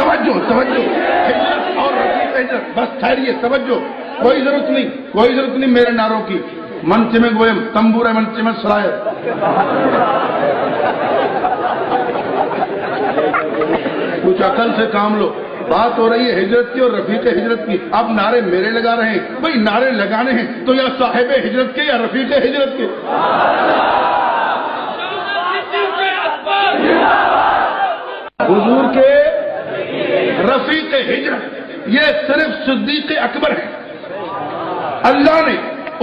توجہ ہجرت اور رفیق ہجرت، بس ٹھہریے، توجہ، کوئی ضرورت نہیں میرے نعروں کی. منچ میں گوئم تمبور ہے، منچ میں سرائے. کچھ عقل سے کام لو. بات ہو رہی ہے ہجرت کی اور رفیق ہجرت کی. آپ نعرے میرے لگا رہے ہیں. بھئی نعرے لگانے ہیں تو یا صاحب ہجرت کے یا رفیق ہجرت کے. حضور کے رفیق ہجرت یہ صرف صدیق اکبر ہے. اللہ نے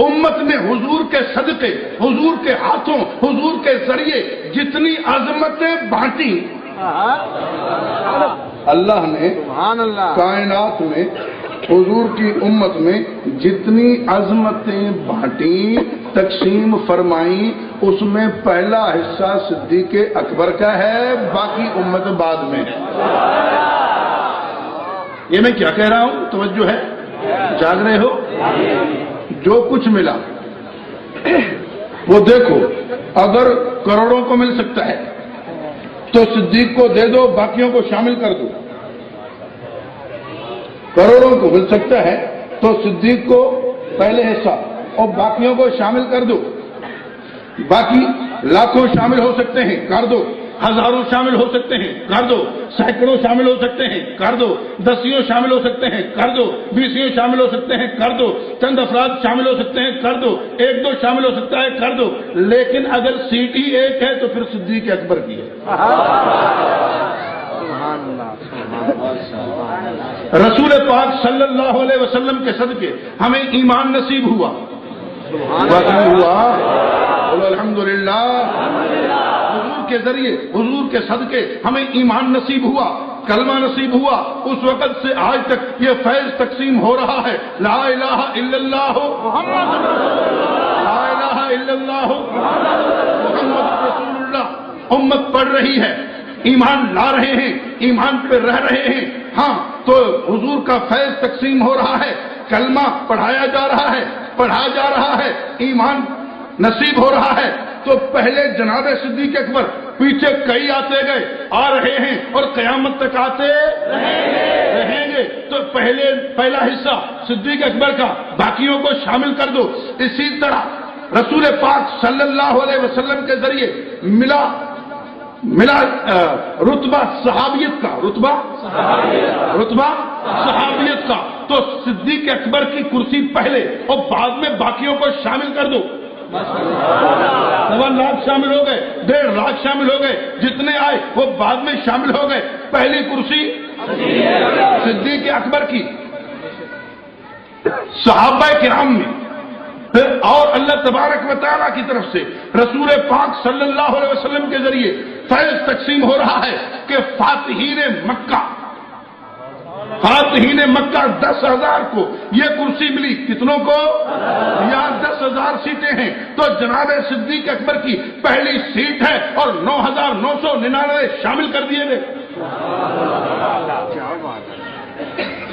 امت میں حضور کے صدقے، حضور کے ہاتھوں، حضور کے ذریعے جتنی عظمتیں بانٹی، اللہ نے کائنات میں حضور کی امت میں جتنی عظمتیں بانٹی، تقسیم فرمائیں، اس میں پہلا حصہ صدیق اکبر کا ہے، باقی امت بعد میں ہے. یہ میں کیا کہہ رہا ہوں؟ توجہ ہے؟ جاگ رہے ہو؟ جو کچھ ملا وہ دیکھو. اگر کروڑوں کو مل سکتا ہے تو صدیق کو دے دو، باقیوں کو شامل کر دو. کروڑوں کو مل سکتا ہے تو صدیق کو پہلے حصہ اور باقیوں کو شامل کر دو. باقی لاکھوں شامل ہو سکتے ہیں، کر دو. ہزاروں شامل ہو سکتے ہیں، کر دو. سینکڑوں شامل ہو سکتے ہیں، کر دو. دسیوں شامل ہو سکتے ہیں، کر دو. بیسیوں شامل ہو سکتے ہیں، کر دو. چند افراد شامل ہو سکتے ہیں، کر دو. ایک دو شامل ہو سکتا ہے، کر دو. لیکن اگر سیٹ ہی ایک ہے تو پھر صدیق اکبر کی ہے. رسول پاک صلی اللہ علیہ وسلم کے صدقے ہمیں ایمان نصیب ہوا. الحمدللہ. حضور کے ذریعے، حضور کے صدقے ہمیں ایمان نصیب ہوا، کلمہ نصیب ہوا. اس وقت سے آج تک یہ فیض تقسیم ہو رہا ہے. لا الہ الا اللہ محمد، لا الہ الا اللہ محمد رسول اللہ. امت پڑھ رہی ہے، ایمان لا رہے ہیں، ایمان پہ رہ رہے ہیں. ہاں تو حضور کا فیض تقسیم ہو رہا ہے، کلمہ پڑھایا جا رہا ہے، پڑھا جا رہا ہے، ایمان نصیب ہو رہا ہے. تو پہلے جناب صدیق اکبر، پیچھے کئی آتے گئے، آ رہے ہیں اور قیامت تک آتے رہیں گے. تو پہلا حصہ صدیق اکبر کا، باقیوں کو شامل کر دو. اسی طرح رسول پاک صلی اللہ علیہ وسلم کے ذریعے ملا رتبہ صحابیت کا، رتبہ صحابیت کا. تو صدیق اکبر کی کرسی پہلے اور بعد میں باقیوں کو شامل کر دو. 1.25 لاکھ شامل ہو گئے، 1.5 لاکھ شامل ہو گئے، جتنے آئے وہ بعد میں شامل ہو گئے. پہلی کرسی صدیق اکبر کی، صحابہ کرام میں. اور اللہ تبارک و تعالیٰ کی طرف سے رسول پاک صلی اللہ علیہ وسلم کے ذریعے فیض تقسیم ہو رہا ہے کہ فاتحین مکہ 10,000 کو یہ کرسی ملی. کتنوں کو؟ یہاں 10,000 سیٹیں ہیں تو جناب صدیق اکبر کی پہلی سیٹ ہے اور 9,999 شامل کر دیے گئے.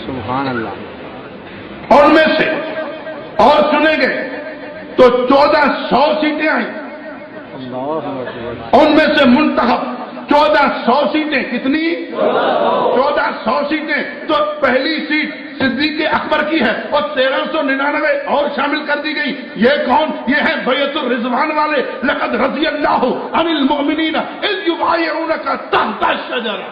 سبحان اللہ. اور میں سے اور چنے گئے تو 1,400 سیٹیں آئیں. ان میں سے منتخب 1,400 سیٹیں. کتنی؟ 1,400 سیٹیں. تو پہلی سیٹ صدیق اکبر کی ہے اور 1,399 اور شامل کر دی گئی. یہ کون؟ یہ ہے بیعت الرضوان والے. لقد رضی اللہ عن المؤمنین اذ یبایعونک تحت الشجرہ.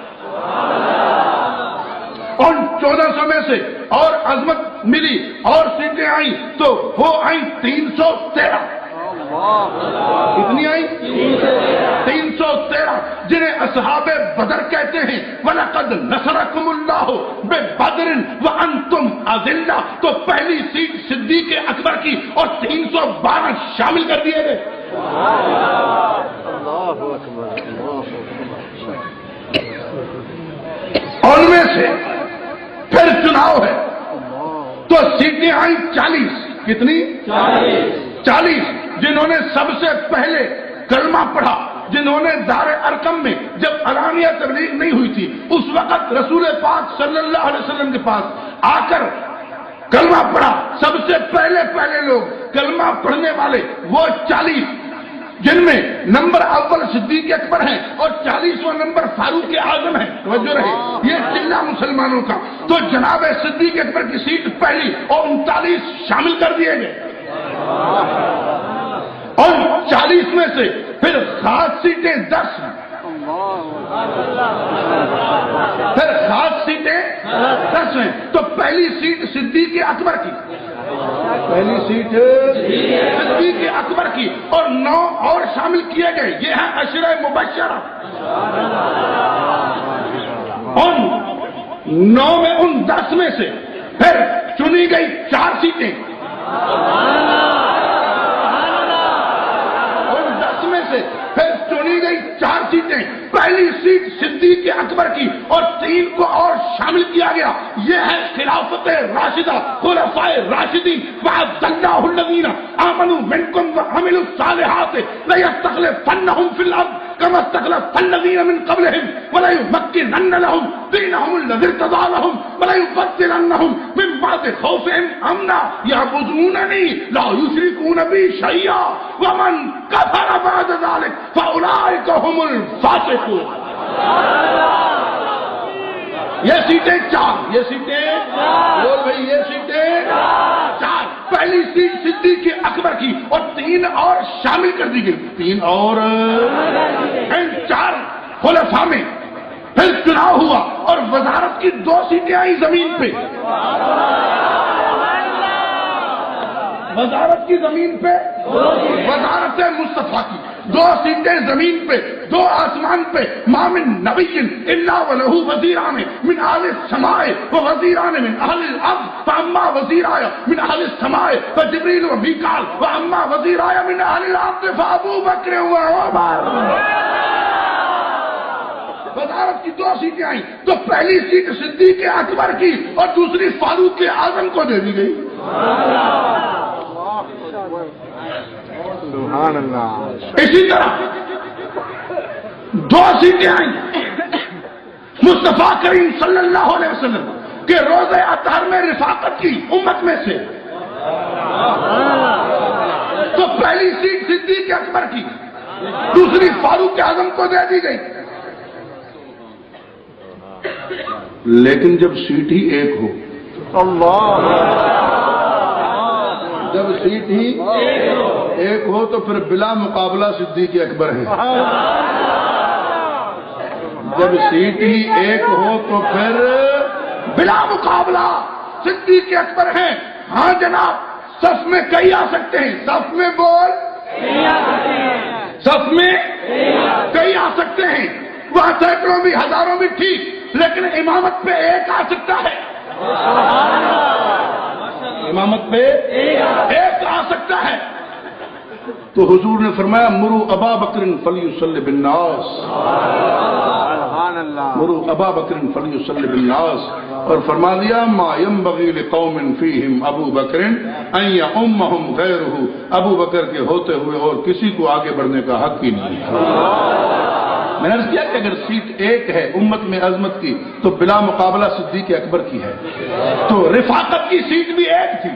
اور 1,400 میں سے اور عظمت ملی اور سیٹیں آئیں تو وہ آئیں 313. کتنی آئیں؟ 313 جنہیں اصحاب بدر کہتے ہیں. وَلَقَدْ نَصَرَكُمُ اللَّهُ بِبَدْرٍ وَأَنْتُمْ أَذِلَّةٌ. تو پہلی سیٹ صدیق اکبر کی اور 312 شامل کر دیے گئے. اور میں سے پھر چناؤ ہے تو سیٹیں آئیں 40. کتنی؟ 40 جنہوں نے سب سے پہلے کلمہ پڑھا، جنہوں نے دار ارقم میں جب علانیہ تبلیغ نہیں ہوئی تھی اس وقت رسول پاک صلی اللہ علیہ وسلم کے پاس آ کر کلمہ پڑھا. سب سے پہلے لوگ کلمہ پڑھنے والے وہ 40. جن میں نمبر اول صدیق اکبر ہیں اور 40واں نمبر فاروق اعظم ہے. توجہ رہے، یہ چلہ مسلمانوں کا. تو جناب صدیق اکبر کی سیٹ پہلی اور 39 شامل کر دیے گئے، اور 40 میں سے پھر خاص سیٹیں 10 ہیں. پھر خاص سیٹیں 10 ہیں. تو پہلی سیٹ صدیق اکبر کی، پہلی سیٹ صدیق اکبر کی، اور 9 اور شامل کیے گئے. یہ ہے عشرہ مبشرہ. ان 9 میں ان 10 میں سے پھر چنی گئی 4 سیٹیں. ان 10 میں سے پھر چنی گئی 4 سیٹیں. پہلی سیٹ صدیق اکبر کی اور 3 کو اور شامل کیا گیا. یہ ہے خلافت راشدہ، خلفائے راشدین. وَعَدَّ اللَّهُ الَّذِينَ آمَنُوا مِنكُمْ وَعَمِلُوا الصَّالِحَاتِ لَيَسْتَخْلِفَنَّهُمْ فِي الْأَرْضِ كَمَا اسْتَخْلَفَ الَّذِينَ مِنْ قَبْلِهِمْ وَلَيُمَكِّنَنَّ لَهُمْ دِينَهُمُ الَّذِي ارْتَضَىٰ لَهُمْ وَلَيُبَدِّلَنَّهُمْ مِنْ بَعْدِ خَوْفِهِمْ أَمْنًا يَعْبُدُونَنِي لَا يُشْرِكُونَ بِي شَيْئًا وَمَنْ كَفَرَ بَعْدَ ذَلِكَ فَأُولَٰئِكَ هُمُ الْفَاسِقُونَ. یہ سیٹیں 4، یہ سیٹیں بول بھائی، یہ سیٹیں 4. پہلی سیٹ صدیق اکبر کی اور 3 اور شامل کر دی گئی. 3 اور ان 4 خلفاء میں پھر چناؤ ہوا اور وزارت کی 2 سیٹیں آئی زمین پہ. وزارت کی زمین پہ، وزارت مصطفیٰ کی 2 سیٹیں زمین پہ، 2 آسمان پہ. ما من نبی الا ولہ وزیران من اہل السماء ووزیران من اہل الارض فاما وزیرای من اہل السماء فجبریل ومیکال واما وزیرای من اہل الارض فابو بکر وعمر. وزارت کی 2 سیٹیں آئیں تو پہلی سیٹ صدیق اکبر کی اور دوسری فاروق اعظم کو دے دی گئی. سبحان اللہ. اسی طرح 2 سیٹیں آئیں مصطفیٰ کریم صلی اللہ علیہ وسلم کے روزہ اطہر میں رفاقت کی امت میں سے. تو پہلی سیٹ صدیق اکبر کی، دوسری فاروق اعظم کو دے دی گئی. لیکن جب سیٹ ہی ایک ہو، جب سیٹ ہی ایک ہو تو پھر بلا مقابلہ صدیق اکبر ہے. جب سیٹ ہی ایک ہو تو پھر بلا مقابلہ صدیق اکبر ہیں. ہاں جناب، صف میں کئی آ سکتے ہیں، صف میں بول، صف میں کئی آ سکتے ہیں، وہاں سینکڑوں بھی ہزاروں بھی ٹھیک، لیکن امامت پہ ایک آ سکتا ہے. امامت پہ ایک آ سکتا ہے. تو حضور نے فرمایا مرو ابا بکر فلیصلی بالناس، مرو ابا بکر فلیصلی بالناس. اور فرما دیا ما ينبغي لقوم فيهم ابو بکر ان يؤمهم غيره. ابو بکر کے ہوتے ہوئے اور کسی کو آگے بڑھنے کا حق ہی نہیں ہے. میں نے عرض کیا کہ اگر سیٹ ایک ہے امت میں عظمت کی تو بلا مقابلہ صدیق اکبر کی ہے. تو رفاقت کی سیٹ بھی ایک تھی،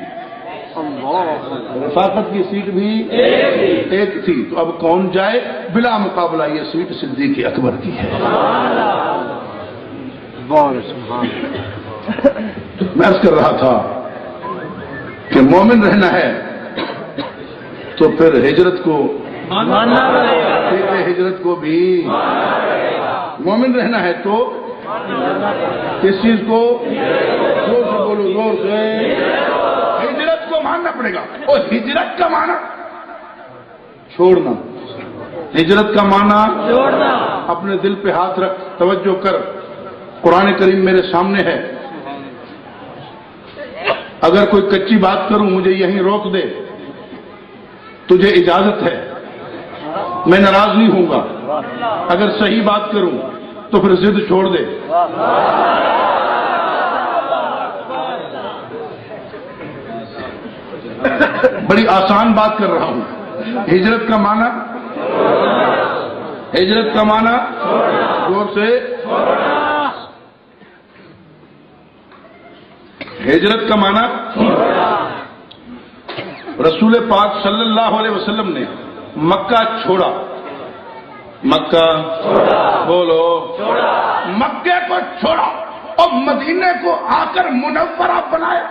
رفاقت کی سیٹ بھی ایک تھی. تو اب کون جائے؟ بلا مقابلہ یہ سیٹ صدیق اکبر کی ہے. میں عرض کر رہا تھا کہ مومن رہنا ہے تو پھر ہجرت کو، ہجرت کو بھی مومن رہنا ہے تو کس چیز کو؟ زور سے بولو، زور سے. ہجرت کو ماننا پڑے گا. اور ہجرت کا معنی چھوڑنا، ہجرت کا معنی چھوڑنا. اپنے دل پہ ہاتھ رکھ، توجہ کر. قرآن کریم میرے سامنے ہے. اگر کوئی کچی بات کروں مجھے یہیں روک دے، تجھے اجازت ہے، میں ناراض نہیں ہوں گا. اگر صحیح بات کروں تو پھر ضد چھوڑ دے. بڑی آسان بات کر رہا ہوں. ہجرت کا معنی، ہجرت کا معنی زور سے، ہجرت کا معنی رسول پاک صلی اللہ علیہ وسلم نے مکہ چھوڑا، مکہ بولو مکے کو چھوڑا اور مدینے کو آ کر منورہ بنایا.